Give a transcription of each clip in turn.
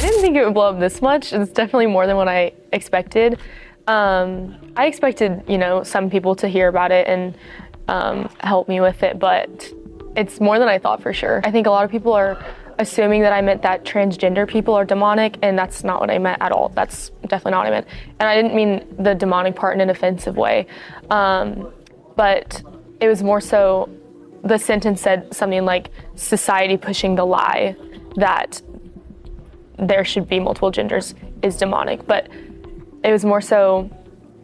didn't think it would blow up this much. It's definitely more than what I expected. I expected, some people to hear about it and help me with it, but it's more than I thought for sure. I think a lot of people are assuming that I meant that transgender people are demonic, and that's not what I meant at all. That's definitely not what I meant. And I didn't mean the demonic part in an offensive way, but it was more so the sentence said something like society pushing the lie that there should be multiple genders is demonic, but it was more so,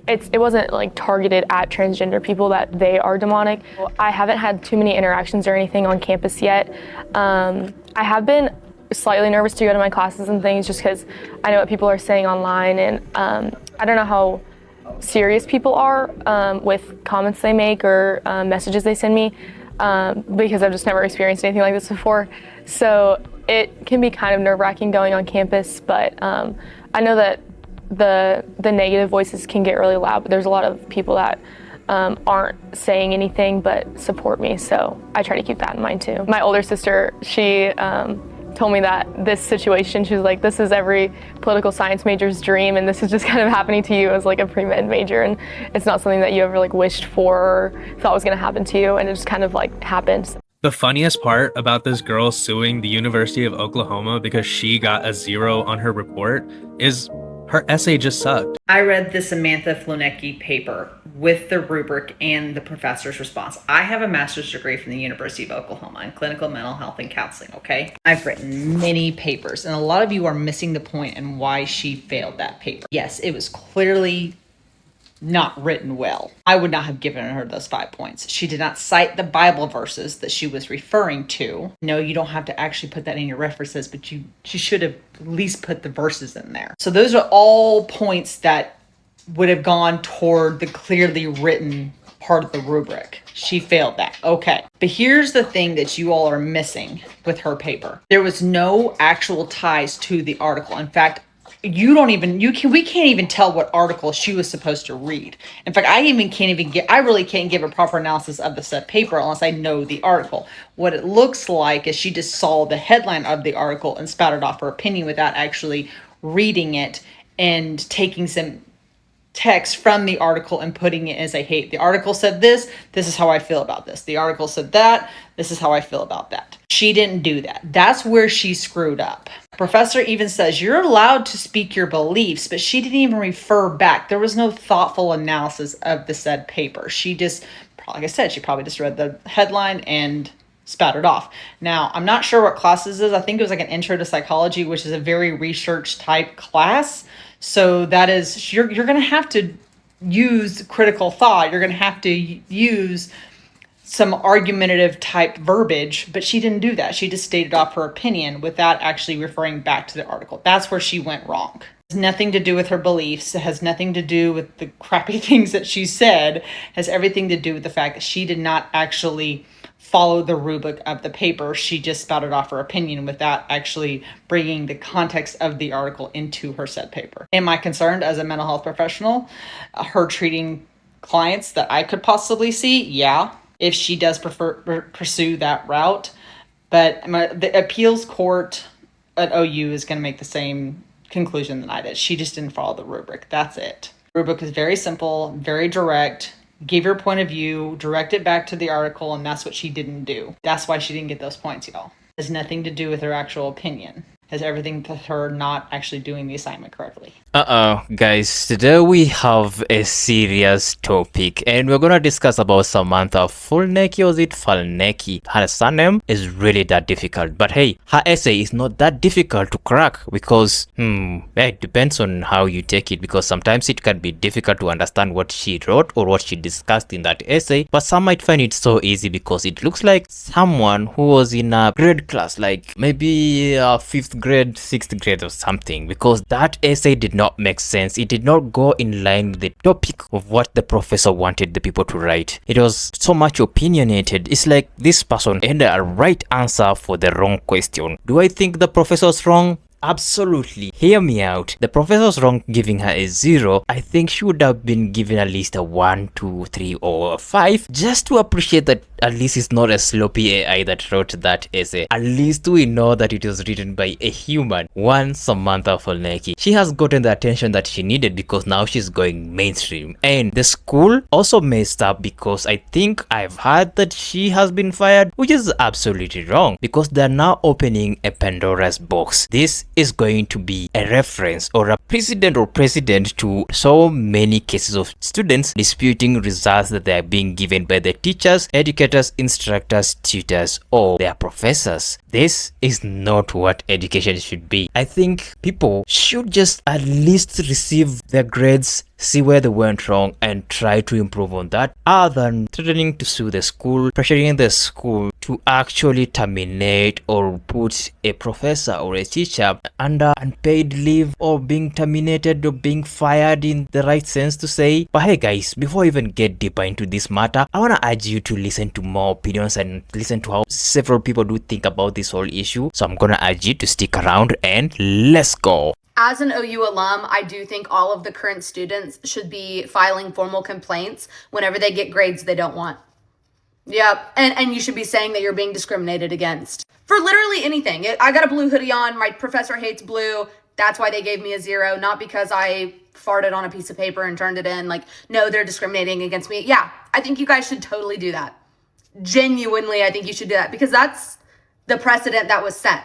it wasn't like targeted at transgender people that they are demonic. I haven't had too many interactions or anything on campus yet. I have been slightly nervous to go to my classes and things just because I know what people are saying online, and I don't know how serious people are with comments they make or messages they send me because I've just never experienced anything like this before. So it can be kind of nerve-wracking going on campus, but I know that the negative voices can get really loud, but there's a lot of people that aren't saying anything but support me, so I try to keep that in mind too. My older sister, she told me that this situation, she was like, this is every political science major's dream, and this is just kind of happening to you as like a pre-med major, and it's not something that you ever like wished for or thought was going to happen to you, and it just kind of like happened. The funniest part about this girl suing the University of Oklahoma because she got a 0 on her report is her essay just sucked. I read the Samantha Fulnecky paper with the rubric and the professor's response. I have a master's degree from the University of Oklahoma in clinical mental health and counseling, okay? I've written many papers, and a lot of you are missing the point and why she failed that paper. Yes, it was clearly not written well. I would not have given her those 5 points. She did not cite the Bible verses that she was referring to. No, you don't have to actually put that in your references, but she should have at least put the verses in there. So those are all points that would have gone toward the clearly written part of the rubric. She failed that. Okay. But here's the thing that you all are missing with her paper. There was no actual ties to the article. In fact, we can't even tell what article she was supposed to read. In fact, I really can't give a proper analysis of the said paper unless I know the article. What it looks like is she just saw the headline of the article and spouted off her opinion without actually reading it and taking some text from the article and putting it as a hate. The article said this is how I feel about this. The article said that, this is how I feel about that. She didn't do that. That's where she screwed up. Professor even says you're allowed to speak your beliefs, but she didn't even refer back. There was no thoughtful analysis of the said paper. She just, like I said, she probably just read the headline and spouted off. Now, I'm not sure what class this is. I think it was like an intro to psychology, which is a very research type class. So that is, you're going to have to use critical thought. You're going to have to use some argumentative type verbiage, but she didn't do that. She just stated off her opinion without actually referring back to the article. That's where she went wrong. It has nothing to do with her beliefs. It has nothing to do with the crappy things that she said. It has everything to do with the fact that she did not actually follow the rubric of the paper. She just spouted off her opinion without actually bringing the context of the article into her said paper. Am I concerned as a mental health professional, her treating clients that I could possibly see? Yeah, if she does pursue that route. But the appeals court at OU is going to make the same conclusion that I did. She just didn't follow the rubric. That's it. The rubric is very simple, very direct. Give your point of view, direct it back to the article, and that's what she didn't do. That's why she didn't get those points, y'all. It has nothing to do with her actual opinion. It has everything to her not actually doing the assignment correctly. Guys, today we have a serious topic, and we're gonna discuss about Samantha Fulnecky, or is it Fulnecky? Her surname is really that difficult, but hey, her essay is not that difficult to crack because, it depends on how you take it, because sometimes it can be difficult to understand what she wrote or what she discussed in that essay, but some might find it so easy because it looks like someone who was in a grade class, like maybe 5th grade, 6th grade or something, because that essay did not make sense. It did not go in line with the topic of what the professor wanted the people to write. It was so much opinionated. It's like this person had a right answer for the wrong question. Do I think the professor's wrong? Absolutely. Hear me out. The professor's wrong giving her a 0. I think she would have been given at least a 1, 2, 3, or a 5 just to appreciate that at least it's not a sloppy AI that wrote that essay. At least we know that it was written by a human. One Samantha Fulnecky. She has gotten the attention that she needed because now she's going mainstream. And the school also messed up because I think I've heard that she has been fired, which is absolutely wrong because they're now opening a Pandora's box. This is going to be a reference or a precedent to so many cases of students disputing results that they are being given by the teachers, educators, instructors, tutors, or their professors. This is not what education should be. I think people should just at least receive their grades, see where they went wrong, and try to improve on that, other than threatening to sue the school, pressuring the school to actually terminate or put a professor or a teacher under unpaid leave or being terminated or being fired in the right sense to say. But hey guys, before I even get deeper into this matter, I want to urge you to listen to more opinions and listen to how several people do think about this whole issue. So I'm gonna urge you to stick around and let's go. As an OU alum, I do think all of the current students should be filing formal complaints whenever they get grades they don't want. Yep, and you should be saying that you're being discriminated against for literally anything. I got a blue hoodie on, my professor hates blue, that's why they gave me a 0, not because I farted on a piece of paper and turned it in. Like, no, they're discriminating against me. Yeah, I think you guys should totally do that. Genuinely, I think you should do that because that's the precedent that was set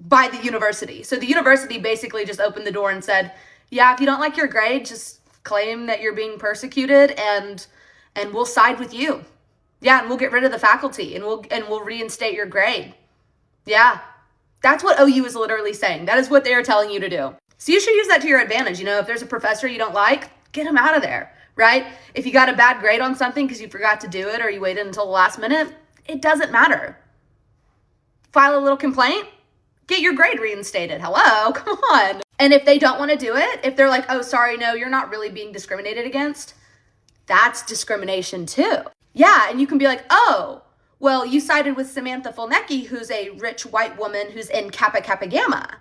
by the university. So the university basically just opened the door and said, yeah, if you don't like your grade, just claim that you're being persecuted and we'll side with you. Yeah, and we'll get rid of the faculty and we'll reinstate your grade. Yeah. That's what OU is literally saying. That is what they are telling you to do. So you should use that to your advantage. You know, if there's a professor you don't like, get him out of there, right? If you got a bad grade on something because you forgot to do it or you waited until the last minute, it doesn't matter. File a little complaint. Get your grade reinstated. Hello, come on. And if they don't want to do it, if they're like, oh, sorry, no, you're not really being discriminated against, that's discrimination too. Yeah, and you can be like, oh, well, you sided with Samantha Fulnecky, who's a rich white woman who's in Kappa Kappa Gamma.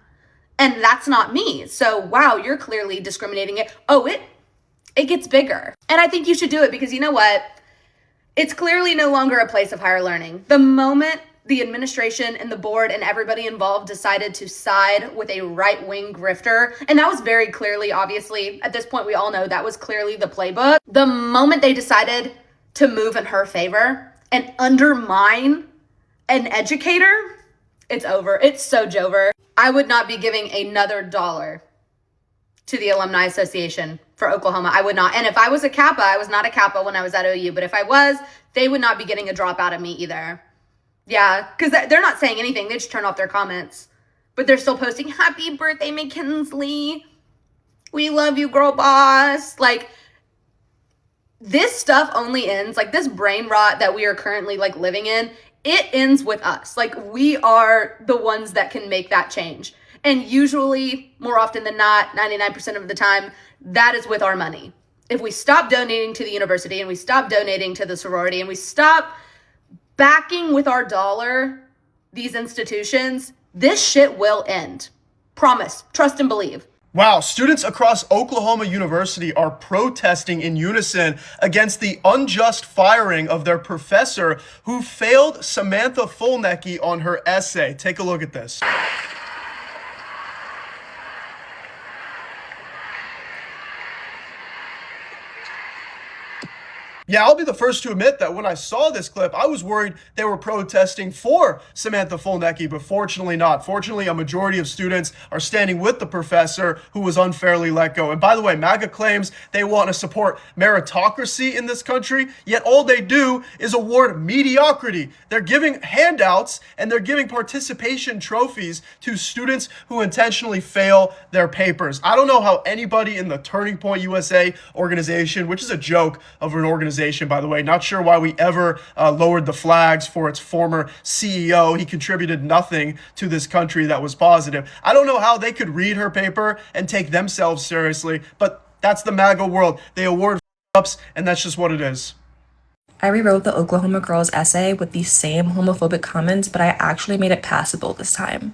And that's not me. So, wow, you're clearly discriminating it. Oh, it gets bigger. And I think you should do it because you know what? It's clearly no longer a place of higher learning. The moment the administration and the board and everybody involved decided to side with a right-wing grifter, and that was very clearly, obviously, at this point, we all know that was clearly the playbook. The moment they decided to move in her favor and undermine an educator, it's over. It's so jover. I would not be giving another dollar to the Alumni Association for Oklahoma. I would not. And if I was a Kappa, I was not a Kappa when I was at OU, but if I was, they would not be getting a drop out of me either. Yeah, because they're not saying anything. They just turn off their comments. But they're still posting, happy birthday, McKinsley. We love you, girl boss. Like, this stuff only ends, like this brain rot that we are currently like living in, it ends with us. Like, we are the ones that can make that change. And usually, more often than not, 99% of the time, that is with our money. If we stop donating to the university and we stop donating to the sorority and we stop backing with our dollar these institutions, this shit will end. Promise. Trust and believe. Wow, students across Oklahoma University are protesting in unison against the unjust firing of their professor who failed Samantha Fulnecky on her essay. Take a look at this. Yeah, I'll be the first to admit that when I saw this clip, I was worried they were protesting for Samantha Fulnecky, but fortunately not. Fortunately, a majority of students are standing with the professor who was unfairly let go. And by the way, MAGA claims they want to support meritocracy in this country, yet all they do is award mediocrity. They're giving handouts and they're giving participation trophies to students who intentionally fail their papers. I don't know how anybody in the Turning Point USA organization, which is a joke of an organization, by the way. Not sure why we ever lowered the flags for its former CEO. He contributed nothing to this country that was positive. I don't know how they could read her paper and take themselves seriously, but that's the MAGA world. They award ups, and that's just what it is. I rewrote the Oklahoma girl's essay with the same homophobic comments, but I actually made it passable this time.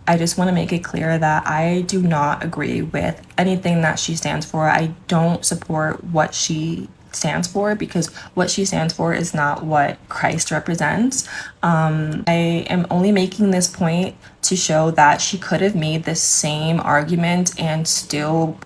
I just want to make it clear that I do not agree with anything that she stands for. I don't support what she stands for because what she stands for is not what Christ represents. I am only making this point to show that she could have made the same argument and still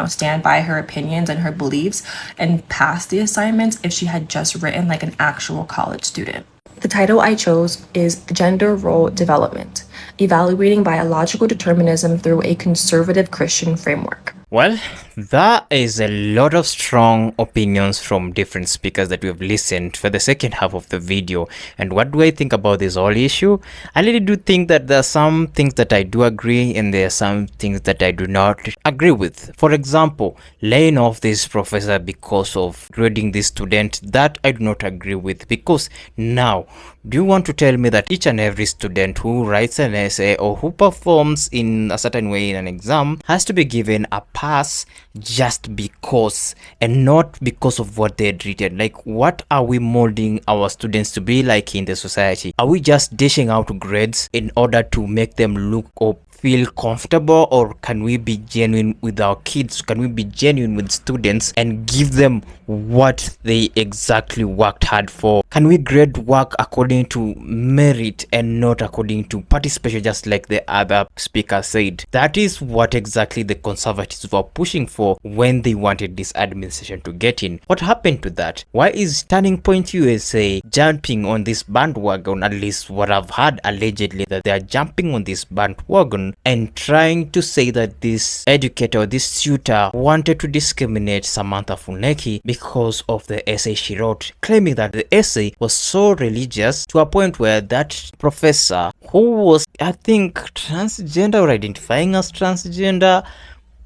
stand by her opinions and her beliefs and pass the assignments if she had just written like an actual college student. The title I chose is Gender Role Development, Evaluating Biological Determinism Through a Conservative Christian Framework. Well, that is a lot of strong opinions from different speakers that we have listened for the second half of the video. And what do I think about this whole issue? I really do think that there are some things that I do agree and there are some things that I do not agree with. For example, laying off this professor because of grading this student, that I do not agree with, because now, do you want to tell me that each and every student who writes an essay or who performs in a certain way in an exam has to be given a pass just because, and not because of what they had written? Like, what are we molding our students to be like in the society? Are we just dishing out grades in order to make them look or feel comfortable, or can we be genuine with our kids? Can we be genuine with students and give them what they exactly worked hard for? Can we grade work according to merit and not according to participation, just like the other speaker said? That is what exactly the conservatives were pushing for when they wanted this administration to get in. What happened to that? Why is Turning Point USA jumping on this bandwagon? At least what I've heard allegedly, that they are jumping on this bandwagon and trying to say that this educator, this tutor, wanted to discriminate Samantha Fulnecky because of the essay she wrote, claiming that the essay was so religious to a point where that professor, who was, I think, transgender or identifying as transgender,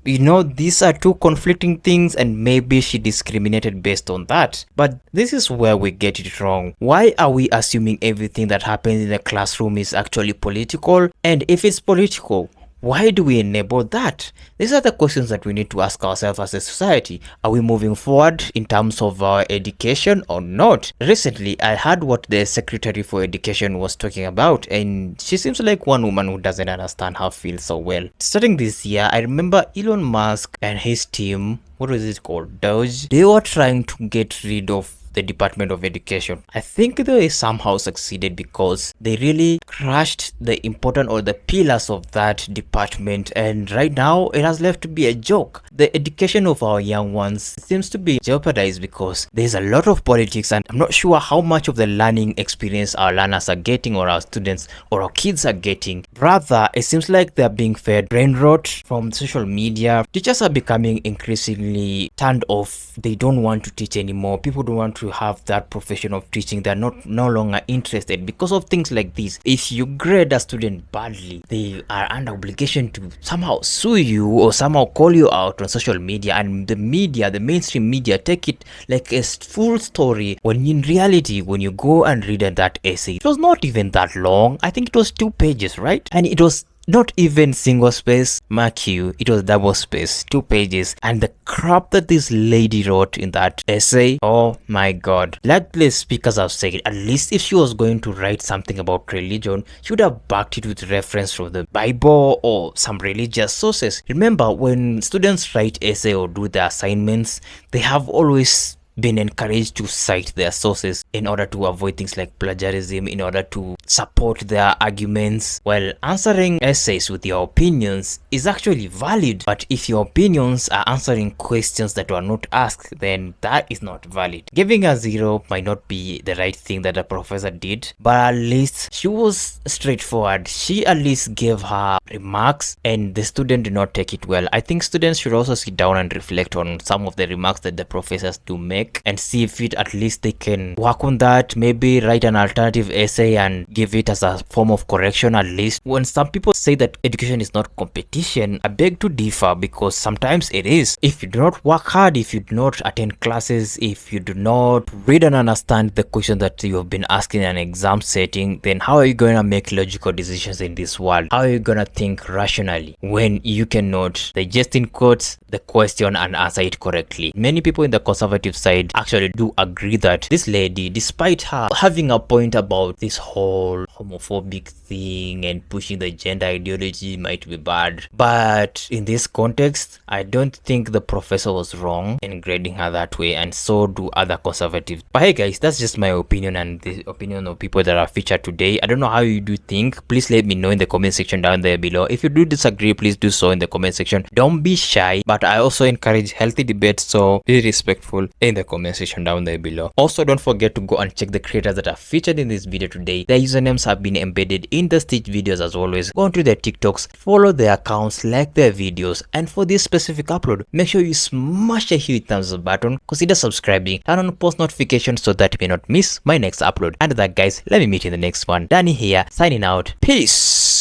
these are two conflicting things, and maybe she discriminated based on that. But this is where we get it wrong. Why are we assuming everything that happens in the classroom is actually political? And if it's political, why do we enable that? These are the questions that we need to ask ourselves as a society. Are we moving forward in terms of our education or not? Recently, I heard what the Secretary for Education was talking about, and she seems like one woman who doesn't understand her field so well. Starting this year, I remember Elon Musk and his team, what was it called? Doge? They were trying to get rid of the Department of Education. I think they somehow succeeded because they really crushed the important or the pillars of that department, and right now it has left to be a joke. The education of our young ones seems to be jeopardized because there's a lot of politics, and I'm not sure how much of the learning experience our learners are getting, or our students or our kids are getting. Rather, it seems like they're being fed brain rot from social media. Teachers are becoming increasingly turned off. They don't want to teach anymore. People don't want to have that profession of teaching. They're no longer interested because of things like this. If you grade a student badly, they are under obligation to somehow sue you or somehow call you out on social media, and the mainstream media take it like a full story, when in reality, when you go and read that essay, it was not even that long. I think it was 2 pages, right? And it was not even single space, mark you, it was double space, 2 pages. And the crap that this lady wrote in that essay, oh my god. Like the speakers have said, at least if she was going to write something about religion, she would have backed it with reference from the Bible or some religious sources. Remember, when students write essay or do their assignments, they have always been encouraged to cite their sources in order to avoid things like plagiarism, in order to support their arguments. Well, answering essays with your opinions is actually valid, but if your opinions are answering questions that were not asked, then that is not valid. Giving a 0 might not be the right thing that the professor did, but at least she was straightforward. She at least gave her remarks, and the student did not take it well. I think students should also sit down and reflect on some of the remarks that the professors do make, and see if it at least they can work work on that, maybe write an alternative essay and give it as a form of correction at least. When some people say that education is not competition, I beg to differ, because sometimes it is. If you do not work hard, if you do not attend classes, if you do not read and understand the question that you have been asking in an exam setting, then how are you going to make logical decisions in this world? How are you going to think rationally when you cannot digest in quotes the question and answer it correctly? Many people in the conservative side actually do agree that this lady, despite her having a point about this whole homophobic thing and pushing the gender ideology, might be bad, but in this context I don't think the professor was wrong in grading her that way, and so do other conservatives. But hey guys, that's just my opinion and the opinion of people that are featured today. I don't know how you do think. Please let me know in the comment section down there below. If you do disagree, please do so in the comment section. Don't be shy, but I also encourage healthy debate, so be respectful in the comment section down there below. Also, don't forget to go and check the creators that are featured in this video today. Their usernames have been embedded in the stitch videos as always. Go onto their TikToks, follow their accounts, like their videos, and for this specific upload, make sure you smash a huge thumbs up button, consider subscribing, turn on post notifications so that you may not miss my next upload. And with that guys, let me meet you in the next one. Danny here, signing out. Peace.